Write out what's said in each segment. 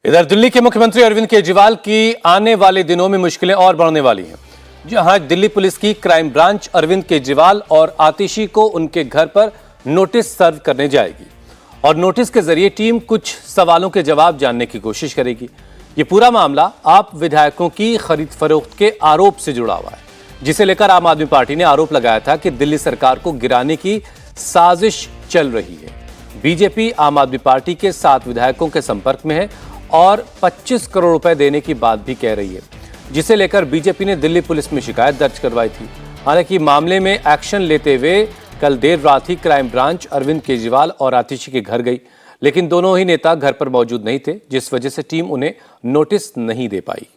इधर दिल्ली के मुख्यमंत्री अरविंद केजरीवाल की आने वाले दिनों में मुश्किलें और बढ़ने वाली हैं। जहां दिल्ली पुलिस की क्राइम ब्रांच अरविंद केजरीवाल और आतिशी को उनके घर पर नोटिस सर्व करने जाएगी और नोटिस के जरिए टीम कुछ सवालों के जवाब जानने की कोशिश करेगी। ये पूरा मामला आप विधायकों की खरीद फरोख्त के आरोप से जुड़ा हुआ है, जिसे लेकर आम आदमी पार्टी ने आरोप लगाया था कि दिल्ली सरकार को गिराने की साजिश चल रही है। बीजेपी आम आदमी पार्टी के 7 विधायकों के संपर्क में है और 25 करोड़ रुपए देने की बात भी कह रही है, जिसे लेकर बीजेपी ने दिल्ली पुलिस में शिकायत दर्ज करवाई थी। हालांकि मामले में एक्शन लेते हुए कल देर रात ही क्राइम ब्रांच अरविंद केजरीवाल और आतिशी के घर गई, लेकिन दोनों ही नेता घर पर मौजूद नहीं थे, जिस वजह से टीम उन्हें नोटिस नहीं दे पाई।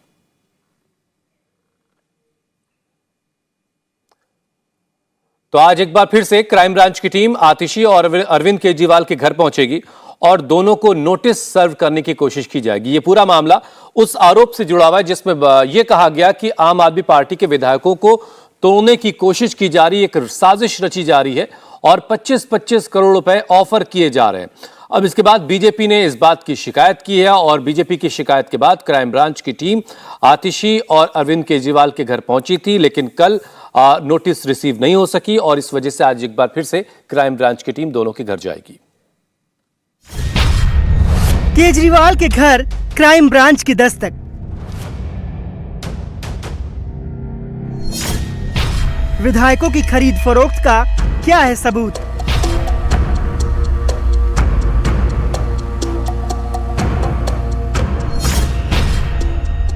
तो आज एक बार फिर से क्राइम ब्रांच की टीम आतिशी और अरविंद केजरीवाल के घर पहुंचेगी और दोनों को नोटिस सर्व करने की कोशिश की जाएगी। ये पूरा मामला उस आरोप से जुड़ा हुआ है जिसमें यह कहा गया कि आम आदमी पार्टी के विधायकों को तोड़ने की कोशिश की जा रही है, एक साजिश रची जा रही है और 25-25 करोड़ रुपए ऑफर किए जा रहे हैं। अब इसके बाद बीजेपी ने इस बात की शिकायत की है और बीजेपी की शिकायत के बाद क्राइम ब्रांच की टीम आतिशी और अरविंद केजरीवाल के घर पहुंची थी, लेकिन कल नोटिस रिसीव नहीं हो सकी और इस वजह से आज एक बार फिर से क्राइम ब्रांच की टीम दोनों के घर जाएगी। केजरीवाल के घर क्राइम ब्रांच की दस्तक। विधायकों की खरीद फरोख्त का क्या है सबूत?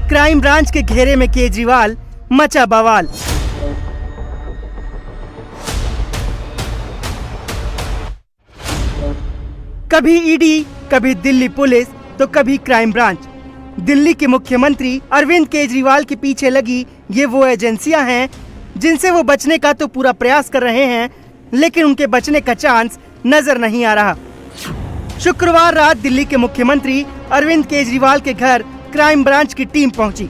क्राइम ब्रांच के घेरे में केजरीवाल, मचा बवाल। कभी ईडी, कभी दिल्ली पुलिस तो कभी क्राइम ब्रांच। दिल्ली के मुख्यमंत्री अरविंद केजरीवाल के पीछे लगी ये वो एजेंसियां हैं जिनसे वो बचने का तो पूरा प्रयास कर रहे हैं, लेकिन उनके बचने का चांस नजर नहीं आ रहा। शुक्रवार रात दिल्ली के मुख्यमंत्री अरविंद केजरीवाल के घर क्राइम ब्रांच की टीम पहुंची।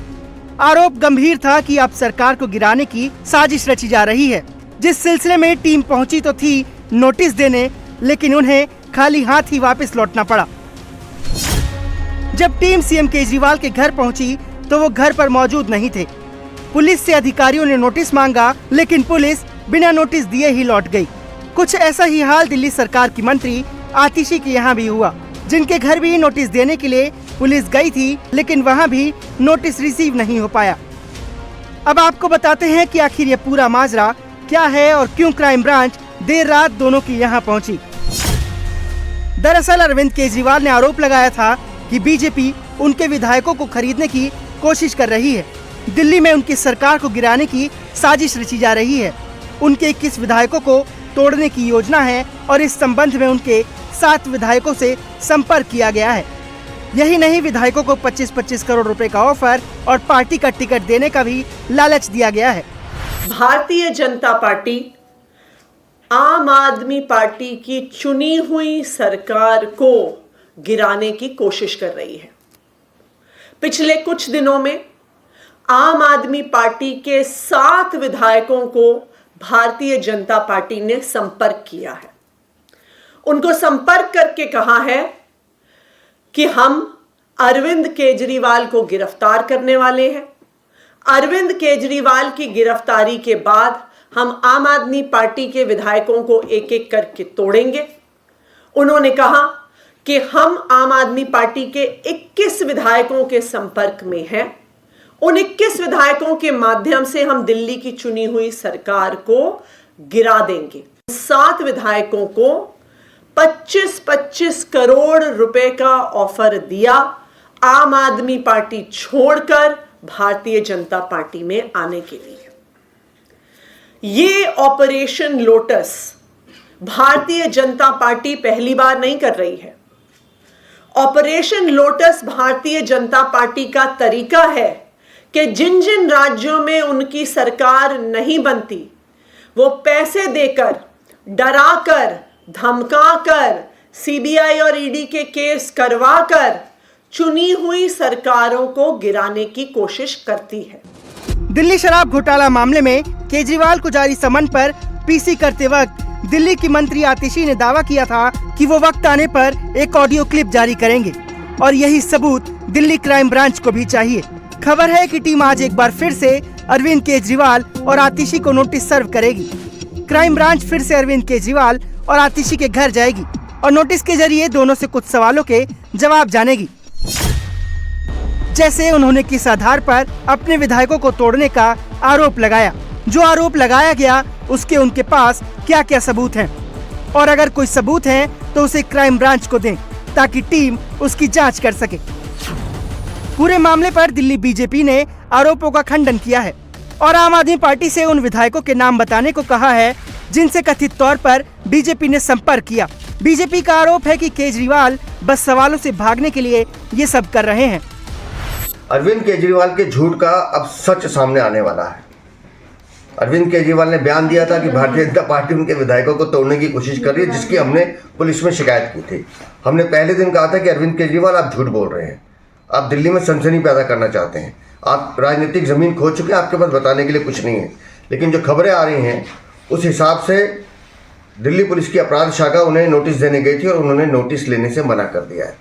आरोप गंभीर था कि अब सरकार को गिराने की साजिश रची जा रही है। जिस सिलसिले में टीम पहुंची तो थी नोटिस देने, लेकिन उन्हें खाली हाथ ही वापस लौटना पड़ा। जब टीम सीएम केजरीवाल के घर पहुंची तो वो घर पर मौजूद नहीं थे। पुलिस से अधिकारियों ने नोटिस मांगा, लेकिन पुलिस बिना नोटिस दिए ही लौट गई। कुछ ऐसा ही हाल दिल्ली सरकार की मंत्री आतिशी के यहाँ भी हुआ, जिनके घर भी नोटिस देने के लिए पुलिस गई थी, लेकिन वहाँ भी नोटिस रिसीव नहीं हो पाया। अब आपको बताते हैं कि आखिर ये पूरा माजरा क्या है और क्यों क्राइम ब्रांच देर रात दोनों की यहाँ पहुंची। दरअसल अरविंद केजरीवाल ने आरोप लगाया था कि बीजेपी उनके विधायकों को खरीदने की कोशिश कर रही है। दिल्ली में उनकी सरकार को गिराने की साजिश रची जा रही है। उनके 21 विधायकों को तोड़ने की योजना है और इस संबंध में उनके 7 विधायकों से संपर्क किया गया है। यही नहीं, विधायकों को 25-25 करोड़ रुपए का ऑफर और पार्टी का टिकट देने का भी लालच दिया गया है। भारतीय जनता पार्टी आम आदमी पार्टी की चुनी हुई सरकार को गिराने की कोशिश कर रही है। पिछले कुछ दिनों में आम आदमी पार्टी के 7 विधायकों को भारतीय जनता पार्टी ने संपर्क किया है। उनको संपर्क करके कहा है कि हम अरविंद केजरीवाल को गिरफ्तार करने वाले हैं। अरविंद केजरीवाल की गिरफ्तारी के बाद हम आम आदमी पार्टी के विधायकों को एक एक करके तोड़ेंगे। उन्होंने कहा कि हम आम आदमी पार्टी के 21 विधायकों के संपर्क में हैं। उन 21 विधायकों के माध्यम से हम दिल्ली की चुनी हुई सरकार को गिरा देंगे। 7 विधायकों को 25-25 करोड़ रुपए का ऑफर दिया आम आदमी पार्टी छोड़कर भारतीय जनता पार्टी में आने के लिए। ये operation lotus Bharatiya Janata party पहली बार नहीं कर रही है। Operation lotus Bharatiya Janata party का तरीका है कि जिन जिन राज्यों में उनकी सरकार नहीं बनती, वो पैसे देकर, डराकर, धमकाकर, सीबीआई और ईडी के केस करवाकर चुनी हुई सरकारों को गिराने की कोशिश करती है। दिल्ली शराब घोटाला मामले में केजरीवाल को जारी समन पर पीसी करते वक्त दिल्ली की मंत्री आतिशी ने दावा किया था कि वो वक्त आने पर एक ऑडियो क्लिप जारी करेंगे और यही सबूत दिल्ली क्राइम ब्रांच को भी चाहिए। खबर है कि टीम आज एक बार फिर से अरविंद केजरीवाल और आतिशी को नोटिस सर्व करेगी। क्राइम ब्रांच फिर से अरविंद केजरीवाल और आतिशी के घर जाएगी और नोटिस के जरिए दोनों से कुछ सवालों के जवाब जानेगी, जैसे उन्होंने किस आधार पर अपने विधायकों को तोड़ने का आरोप लगाया, जो आरोप लगाया गया उसके उनके पास क्या क्या सबूत हैं, और अगर कोई सबूत है तो उसे क्राइम ब्रांच को दें ताकि टीम उसकी जांच कर सके। पूरे मामले पर दिल्ली बीजेपी ने आरोपों का खंडन किया है और आम आदमी पार्टी से उन विधायकों के नाम बताने को कहा है जिनसे कथित तौर पर बीजेपी ने संपर्क किया। बीजेपी का आरोप है कि केजरीवाल बस सवालों से भागने के लिए ये सब कर रहे हैं। अरविंद केजरीवाल के झूठ का अब सच सामने आने वाला है। अरविंद केजरीवाल ने बयान दिया था कि भारतीय जनता पार्टी उनके विधायकों को तोड़ने की कोशिश कर रही है, जिसकी हमने पुलिस में शिकायत की थी। हमने पहले दिन कहा था कि अरविंद केजरीवाल आप झूठ बोल रहे हैं, आप दिल्ली में सनसनी पैदा करना चाहते हैं, आप राजनीतिक जमीन खो चुके हैं, आपके पास बताने के लिए कुछ नहीं है। लेकिन जो खबरें आ रही हैं उस हिसाब से दिल्ली पुलिस की अपराध शाखा उन्हें नोटिस देने गई थी और उन्होंने नोटिस लेने से मना कर दिया है।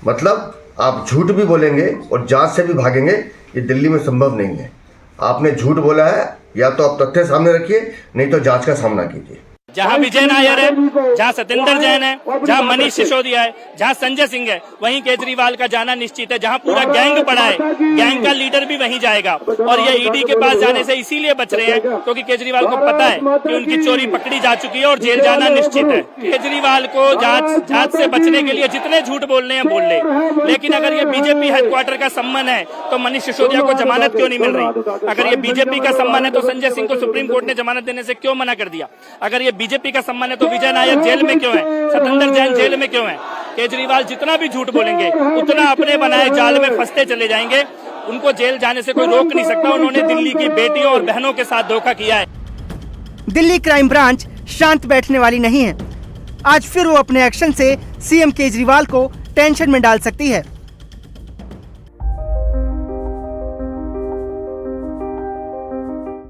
मतलब आप झूठ भी बोलेंगे और जांच से भी भागेंगे, ये दिल्ली में संभव नहीं है। आपने झूठ बोला है, या तो आप तथ्य सामने रखिए, नहीं तो जांच का सामना कीजिए। जहाँ विजय नायर है, जहाँ सत्येंद्र जैन है, जहाँ मनीष सिसोदिया है, जहाँ संजय सिंह है, वहीं केजरीवाल का जाना निश्चित है। जहाँ पूरा गैंग पड़ा है, गैंग का लीडर भी वहीं जाएगा। और ये ईडी के पास जाने से इसीलिए बच रहे हैं क्योंकि केजरीवाल को पता है कि उनकी चोरी पकड़ी जा चुकी है और जेल जाना निश्चित है। केजरीवाल को जांच से बचने के लिए जितने झूठ बोलने हैं बोल ले, लेकिन अगर ये बीजेपी हेडक्वार्टर का सम्मान है तो मनीष सिसोदिया को जमानत क्यों नहीं मिल रही? अगर ये बीजेपी का सम्मान है तो संजय सिंह को सुप्रीम कोर्ट ने जमानत देने से क्यों मना कर दिया? अगर ये बीजेपी का सम्मान है तो विजय नायर जेल में क्यों है? सत्येंद्र जैन जेल में क्यों है? केजरीवाल जितना भी झूठ बोलेंगे उतना अपने बनाए जाल में फंसते चले जाएंगे। उनको जेल जाने से कोई रोक नहीं सकता। उन्होंने दिल्ली की बेटियों और बहनों के साथ धोखा किया है। दिल्ली क्राइम ब्रांच शांत बैठने वाली नहीं है। आज फिर वो अपने एक्शन से सीएम केजरीवाल को टेंशन में डाल सकती है।